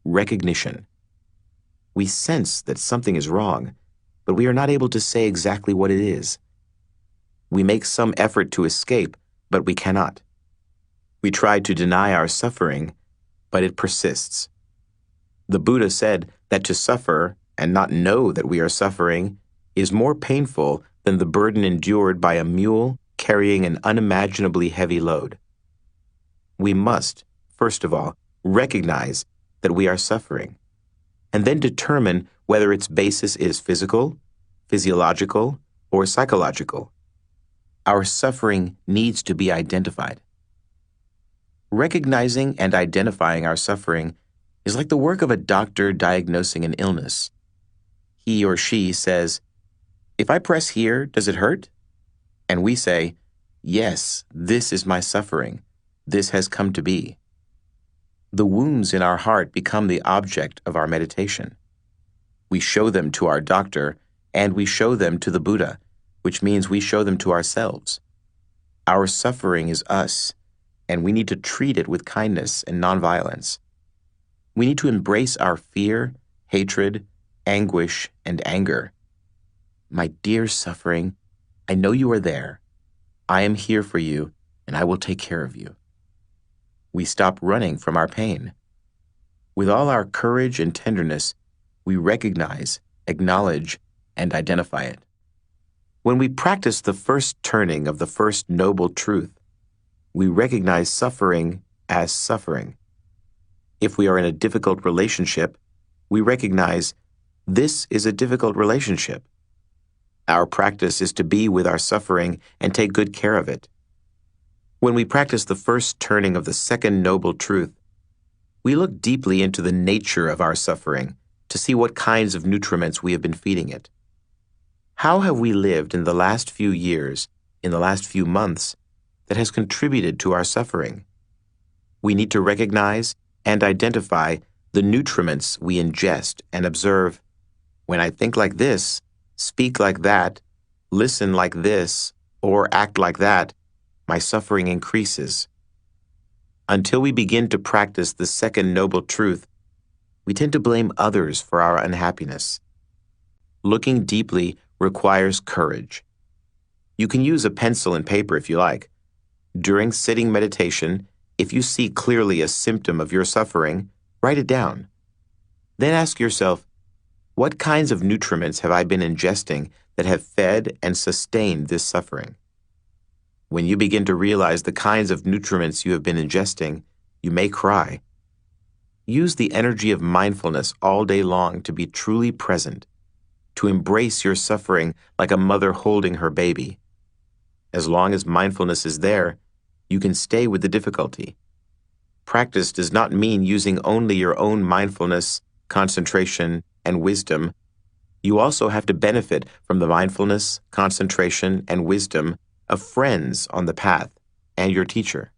recognition. We sense that something is wrong, but we are not able to say exactly what it is. We make some effort to escape, but we cannot. We try to deny our suffering, but it persists. The Buddha said that to suffer and not know that we are suffering is more painful than the burden endured by a mule carrying an unimaginably heavy load. We must, first of all, recognize that we are suffering, and then determine whether its basis is physical, physiological, or psychological. Our suffering needs to be identified. Recognizing and identifying our suffering is like the work of a doctor diagnosing an illness. He or she says, "If I press here, does it hurt?" And we say, "Yes, this is my suffering. This has come to be." The wounds in our heart become the object of our meditation. We show them to our doctor, and we show them to the Buddha, which means we show them to ourselves. Our suffering is us, and we need to treat it with kindness and nonviolence. We need to embrace our fear, hatred, anguish, and anger. My dear suffering, I know you are there. I am here for you, and I will take care of you. We stop running from our pain. With all our courage and tenderness, we recognize, acknowledge, and identify it. When we practice the first turning of the first noble truth, we recognize suffering as suffering. If we are in a difficult relationship, we recognize this is a difficult relationship. Our practice is to be with our suffering and take good care of it. When we practice the first turning of the second noble truth, we look deeply into the nature of our suffering to see what kinds of nutriments we have been feeding it. How have we lived in the last few years, in the last few months, that has contributed to our suffering? We need to recognize and identify the nutriments we ingest and observe. When I think like this, speak like that, listen like this, or act like that, my suffering increases. Until we begin to practice the second noble truth, we tend to blame others for our unhappiness. Looking deeply requires courage. You can use a pencil and paper if you like. During sitting meditation, if you see clearly a symptom of your suffering, write it down. Then ask yourself, what kinds of nutriments have I been ingesting that have fed and sustained this suffering? When you begin to realize the kinds of nutriments you have been ingesting, you may cry. Use the energy of mindfulness all day long to be truly present, to embrace your suffering like a mother holding her baby. As long as mindfulness is there, you can stay with the difficulty. Practice does not mean using only your own mindfulness, concentration, and wisdom. You also have to benefit from the mindfulness, concentration, and wisdom of friends on the path and your teacher.